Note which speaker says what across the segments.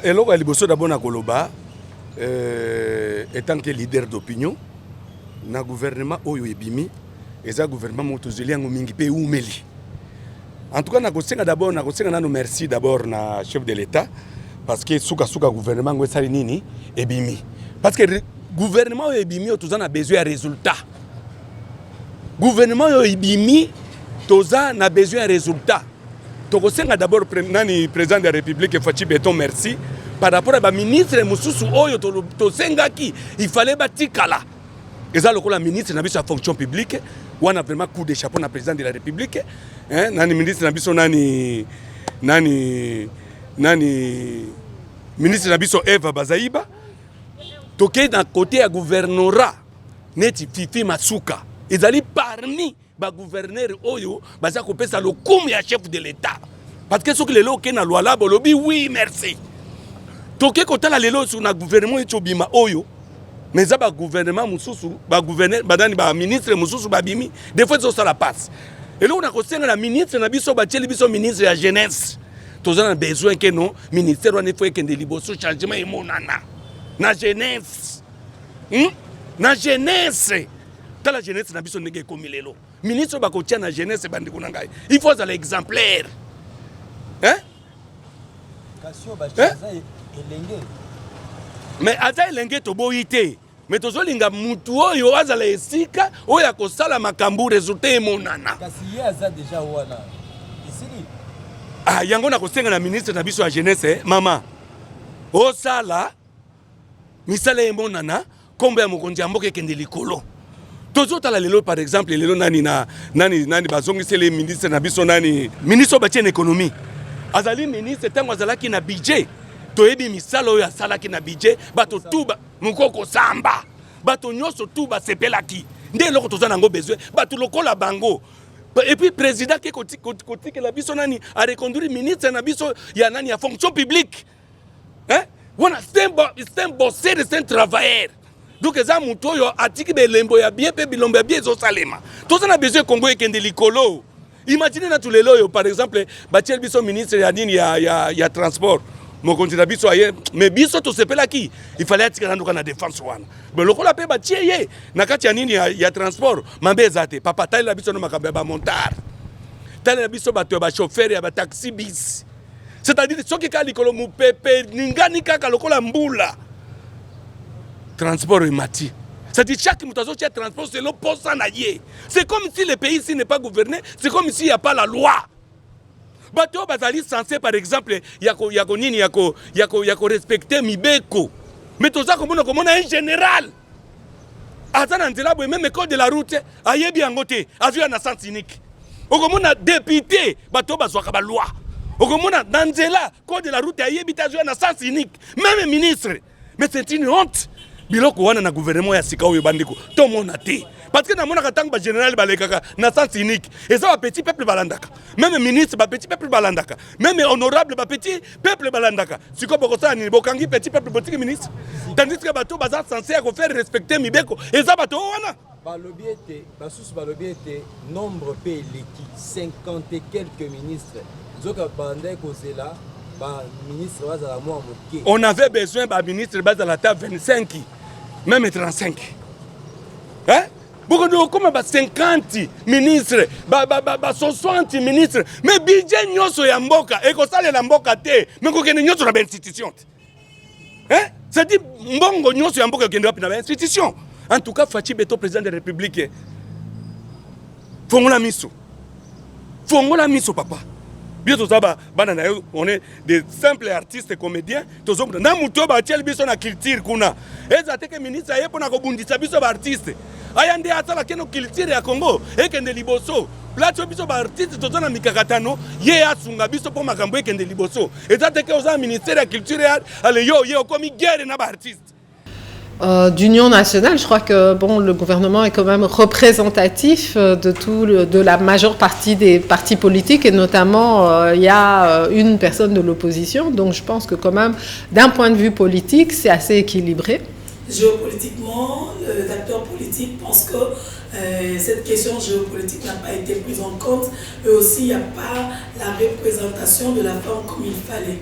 Speaker 1: eloko ya liboso d'abord na koloba étant que leader d'opinion na gouvernement oyo ebimi eza gouvernement moto zeliango mingi pe umeli. En tout cas na kosenga d'abord na kosenga nano merci d'abord na chef de l'État parce que suka gouvernement ngo sali nini ebimi. Parce que gouvernement oyo ebimi toza na besoin ya résultat. Gouvernement oyo ebimi toza na besoin ya résultat. Tokosenga d'abord nani président de la République Fachi Beton merci par rapport à ba ministre mususu oyo to senga ki il fallait batikala. Eza lokola ministre na biso ya fonction publique wana vraiment coup de chapeau na président de la République hein nani ministre na biso nani ministre na biso Eva Bazaiba toke na côté ya gouvernorat neti Fifi Masuka ezali parmi ba gouverneur oyo baza kopesa lokumu ya chef de l'État parce que soki lelo ke na loi la bolobi oui merci toke kotala lelo sur na gouvernement etobima oyo mais za ba gouvernement mususu ba gouverneur badani ba ministre mususu babimi des fois ça la passe et là on a kosenga na ministre na biso ba tieli biso ministre ya jeunesse tozana besoin que non ministère wana faut que de liboso changement emonana na jeunesse na jeunesse la jeunesse na biso ndenge komi lelo ministre ba kotia na jeunesse bandi kuna ngai il faut être exemplaire hein
Speaker 2: kasio ba chaza elenge
Speaker 1: mais aza elenge to boyite mais tozolinga mutu oyo azala esika oyo akosala makambu résultat emonana
Speaker 2: kasi ye aza déjà wana isili
Speaker 1: yango na kosenga na ministre na biso ya jeunesse mama osala misala emonana kombe ya mokonzi ya mboka ekende likolo tozotala lelo par exemple lelo nani bazongisi les ministres na biso nani ministre batie na économie azali ministre tango azalaki na budget toyebi misala oyo asalaki na budget bato tuba mukoko samba bato nyoso tuba sepelaki nde eloko toza nango besoin bato lokola bango et puis président qui kotika la biso nani a reconduire ministre na biso ya nani ya fonction publique hein wana c'est un bosseur c'est un travailleur. Donc eza muto yo atiki belembo ya bien pe bilombo ya bien zo salema. Toza na besoin Congo ekende likolo. Imaginez na tulelo yo par exemple batiel biso ministre ya nini ya transport. Mokonzi na biso aye mais biso to sepela ki il fallait atika nanduka na défense wana. Mais lokola pe batie ye na kati ya nini ya transport mambe ezate papa taille la biso no makambe ba montar. Taille la biso bato ba chauffeur ya ba taxi bis. C'est-à-dire soki ka likolo mu pepe ningani kaka lokola mbula. Transport et mati. C'est-à-dire chaque mutation de transport c'est l'opposant à yé. C'est comme si le pays ici n'est pas gouverné, c'est comme s'il n'y a pas la loi. Bateau bazali censé par exemple yako respecter mibeko. Mais tout ça comme on a un général. Attends nzela boy même code de la route ayebi angote azu na sens unique. Okomona député bateau bazwaka ba loi. Okomona nzela code de la route ayebi azu na sens unique. Même ministre. Mais c'est une honte. Biloko wana na gouvernement ya sika oyo bandiko to mona te parce que na mona katanga ba général balekaka na sens unique et ça ba petit peuple balandaka même ministre ba petit peuple balandaka même honorable ba petit peuple balandaka siko bokosa ni bokangi petit peuple botiki ministre tandis que bato baza censé à faire respecter mibeko et ça bato wana
Speaker 2: balobi ete basusu balobi ete nombre pe leki 50 et quelques ministres zoka bande kozela ba ministre bazala moi moké
Speaker 1: on avait besoin ba ministre bazala ta 25 même 35 hein beaucoup de comme ba 50 ministres ba 60 ministres mais budget nyoso ya mboka e ko sale la mboka te mais ko kende nyoso na ba institution hein c'est dit mbongo nyoso ya mboka kende wapi na ba institution en tout cas Fachi Beton président de la République fongola miso papa. Bien tout ça, on est des simples artistes et comédiens. Tout ça, na muto ba tiel biso na culture kuna. Ezate ke ministre aye pona ko bundisa biso ba artiste. Ayande atala keno culture ya Congo e kende liboso. Plato biso ba artiste to na mikakatano ye asunga biso po makambo e kende liboso. Ezate ke oza ministère ya culture ale yo komi guerre na ba artiste.
Speaker 3: D'union nationale, je crois que bon, le gouvernement est quand même représentatif de la majeure partie des partis politiques et notamment il y a une personne de l'opposition. Donc je pense que quand même, d'un point de vue politique, c'est assez équilibré.
Speaker 4: Géopolitiquement, les acteurs politiques pensent que cette question géopolitique n'a pas été prise en compte et aussi il n'y a pas la représentation de la femme comme il fallait.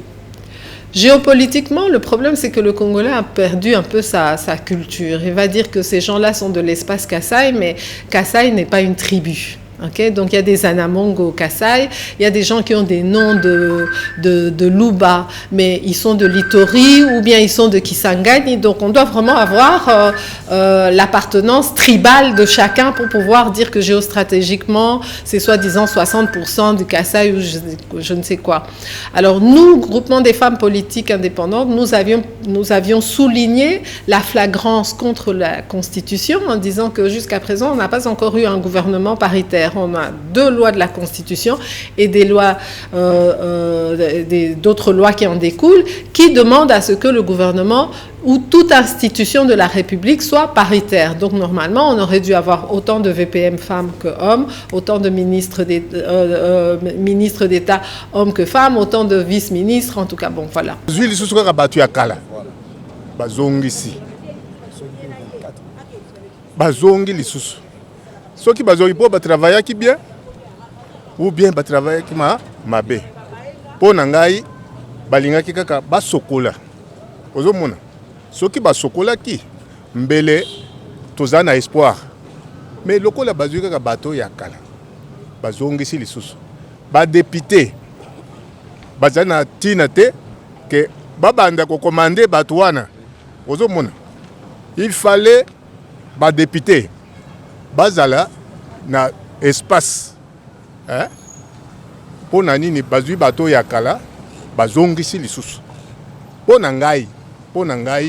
Speaker 3: Géopolitiquement, le problème, c'est que le Congolais a perdu un peu sa culture. Il va dire que ces gens-là sont de l'espace Kasaï, mais Kasaï n'est pas une tribu. Okay? Donc il y a des Anamongo au Kasaï, il y a des gens qui ont des noms de Luba, mais ils sont de Litori ou bien ils sont de Kisangani. Donc on doit vraiment avoir l'appartenance tribale de chacun pour pouvoir dire que géostratégiquement, c'est soi-disant 60% du Kasaï ou je ne sais quoi. Alors nous, groupement des femmes politiques indépendantes, nous avions souligné la flagrance contre la Constitution en disant que jusqu'à présent, on n'a pas encore eu un gouvernement paritaire. On a 2 lois de la Constitution et des lois, d'autres lois qui en découlent, qui demandent à ce que le gouvernement ou toute institution de la République soit paritaire. Donc normalement, on aurait dû avoir autant de VPM femmes que hommes, autant de ministres d'État hommes que femmes, autant de vice-ministres, en tout cas, bon, voilà.
Speaker 5: Ceux qui travaillent qui bien ou bien travailler qui mabe. Pour nangai balinga ki kaka basokola. Ozomona. Ceux qui basokola ki mbele tozana espoir. Mais lokola bazui kaka bato ya kala. Bazongi si lisusu. Ba député bazana tina te que babanda ko commander bato wana. Ozomona. Il fallait ba député bazala na espace po na nini bazui bato ya kala bazongisi lisusu po na ngai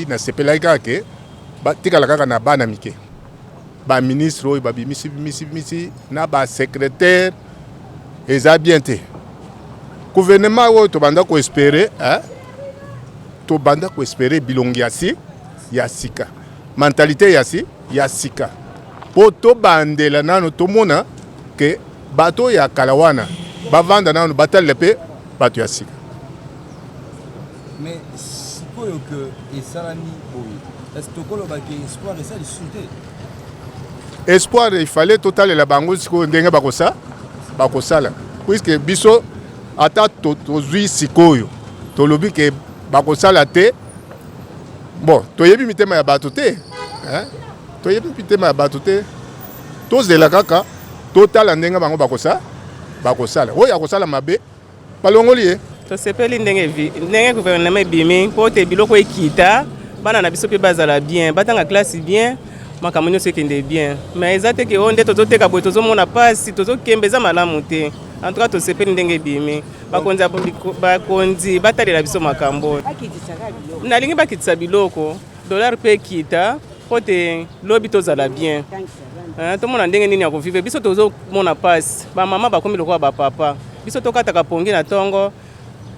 Speaker 5: na sepelaki kaka ke batikala kaka na bana mike ba ministre oyo babimisi na ba secrétaire eza bien te gouvernement oyo tobanda ko espérer bilongi ya sika mentalité ya sika poto bandela nano tomona ke bato ya kalawana bavanda nano batale pe bato ya sika.
Speaker 2: Mais sikoyo que esalami boye est-ce que tokolo ba espoir esa lisuté
Speaker 5: espoir il fallait total la bango sikoyo ndenge bakosala puisque biso ata tozui sikoyo tolobi ke bakosala te bon toyebi mitema ya bato te toyebi mitema ya bato te tozela kaka totala ndenge bango bakosala oyo akosala mabe balongoli ye
Speaker 6: tosepeli ndenge gouvernement ebimi mpo te biloko ekita bana na biso mpe bazala bien batanga classe bien makambo nyonso ekende bien mais eza te ke oyo nde tozoteka boye tozomona mpasi tozokemba eza malamu te en tout cas tosepeli ndenge ebimi bakonzi batalela biso makambo nalingi bakitisa biloko dollar mpe ekita mpo te lobi tozala bien tomona ndenge nini ya kovive biso tozomona mpasi bamama bakomi lokola bapapa biso tokataka pongi na ntongo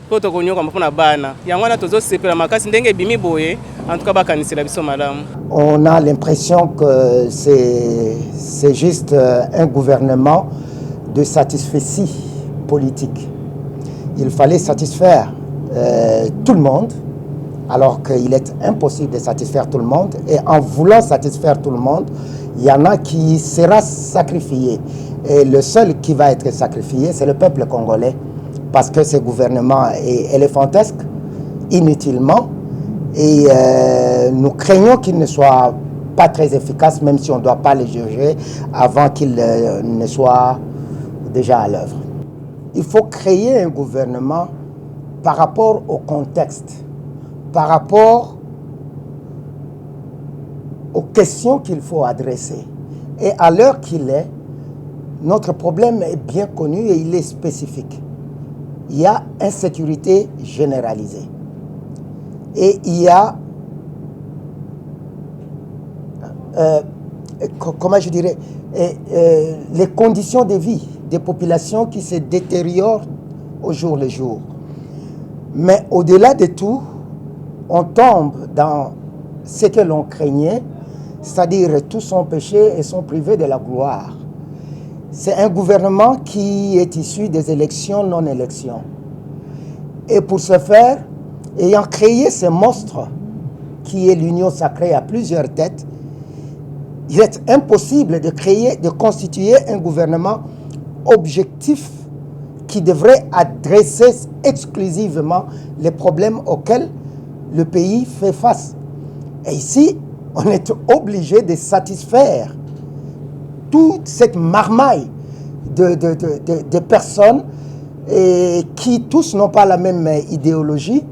Speaker 6: mpo tokonyoka mpona bana yango wana tozosepela makasi ndenge ebimi boye en tout cas bakanisela biso malamu.
Speaker 7: On a l'impression que c'est juste un gouvernement de satisfecit politique. Il fallait satisfaire tout le monde, alors qu'il est impossible de satisfaire tout le monde. Et en voulant satisfaire tout le monde, il y en a qui sera sacrifié. Et le seul qui va être sacrifié, c'est le peuple congolais. Parce que ce gouvernement est éléphantesque, inutilement. Et nous craignons qu'il ne soit pas très efficace, même si on ne doit pas le juger avant qu'il ne soit déjà à l'œuvre. Il faut créer un gouvernement par rapport au contexte, par rapport aux questions qu'il faut adresser. Et à l'heure qu'il est, notre problème est bien connu et il est spécifique. Il y a insécurité généralisée. Et il y a, comment je dirais, les conditions de vie des populations qui se détériorent au jour le jour. Mais au-delà de tout, on tombe dans ce que l'on craignait, c'est-à-dire tous sont péchés et sont privés de la gloire. C'est un gouvernement qui est issu des élections, non-élections. Et pour ce faire, ayant créé ce monstre qui est l'union sacrée à plusieurs têtes, il est impossible de constituer un gouvernement objectif qui devrait adresser exclusivement les problèmes auxquels le pays fait face. Et ici, on est obligé de satisfaire toute cette marmaille de personnes et qui tous n'ont pas la même idéologie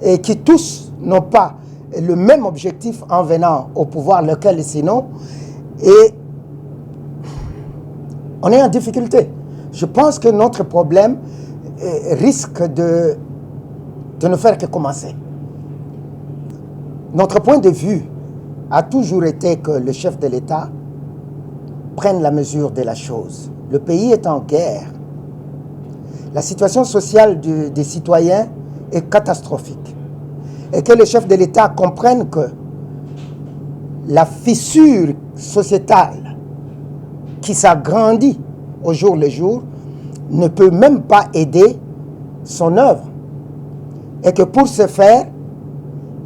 Speaker 7: et qui tous n'ont pas le même objectif en venant au pouvoir, lequel sinon, et on est en difficulté. Je pense que notre problème risque de ne faire que commencer. Notre point de vue a toujours été que le chef de l'État prenne la mesure de la chose. Le pays est en guerre. La situation sociale des citoyens est catastrophique. Et que le chef de l'État comprenne que la fissure sociétale qui s'agrandit au jour le jour ne peut même pas aider son œuvre. Et que pour ce faire,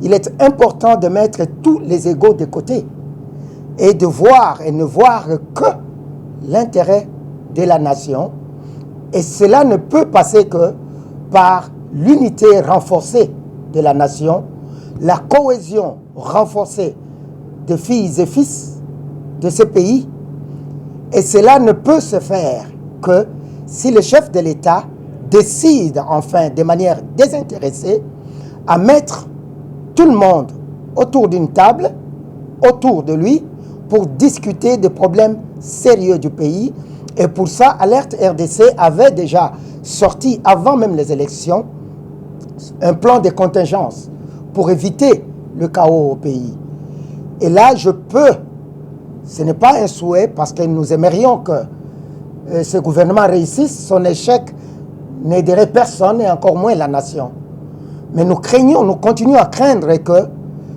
Speaker 7: il est important de mettre tous les égos de côté et de voir et ne voir que l'intérêt de la nation. Et cela ne peut passer que par l'unité renforcée de la nation, la cohésion renforcée de filles et fils de ce pays. Et cela ne peut se faire que si le chef de l'État décide enfin de manière désintéressée à mettre tout le monde autour d'une table, autour de lui, pour discuter des problèmes sérieux du pays. Et pour ça, Alerte RDC avait déjà sorti, avant même les élections, un plan de contingence pour éviter le chaos au pays. Et là, ce n'est pas un souhait, parce que nous aimerions que ce gouvernement réussisse, son échec n'aiderait personne et encore moins la nation. Mais nous continuons à craindre que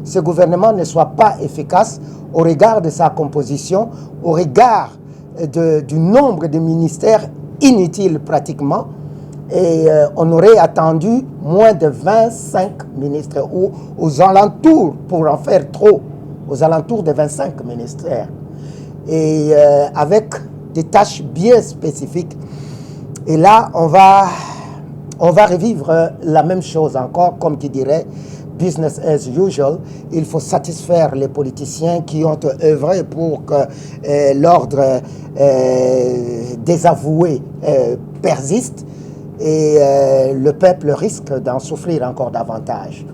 Speaker 7: ce gouvernement ne soit pas efficace au regard de sa composition, au regard du nombre de ministères inutiles pratiquement. Et on aurait attendu moins de 25 ministres, ou aux alentours, pour en faire trop, aux alentours de 25 ministères. Et avec des tâches bien spécifiques. Et là, on va revivre la même chose encore, comme qui dirait business as usual. Il faut satisfaire les politiciens qui ont œuvré pour que l'ordre désavoué persiste, et le peuple risque d'en souffrir encore davantage.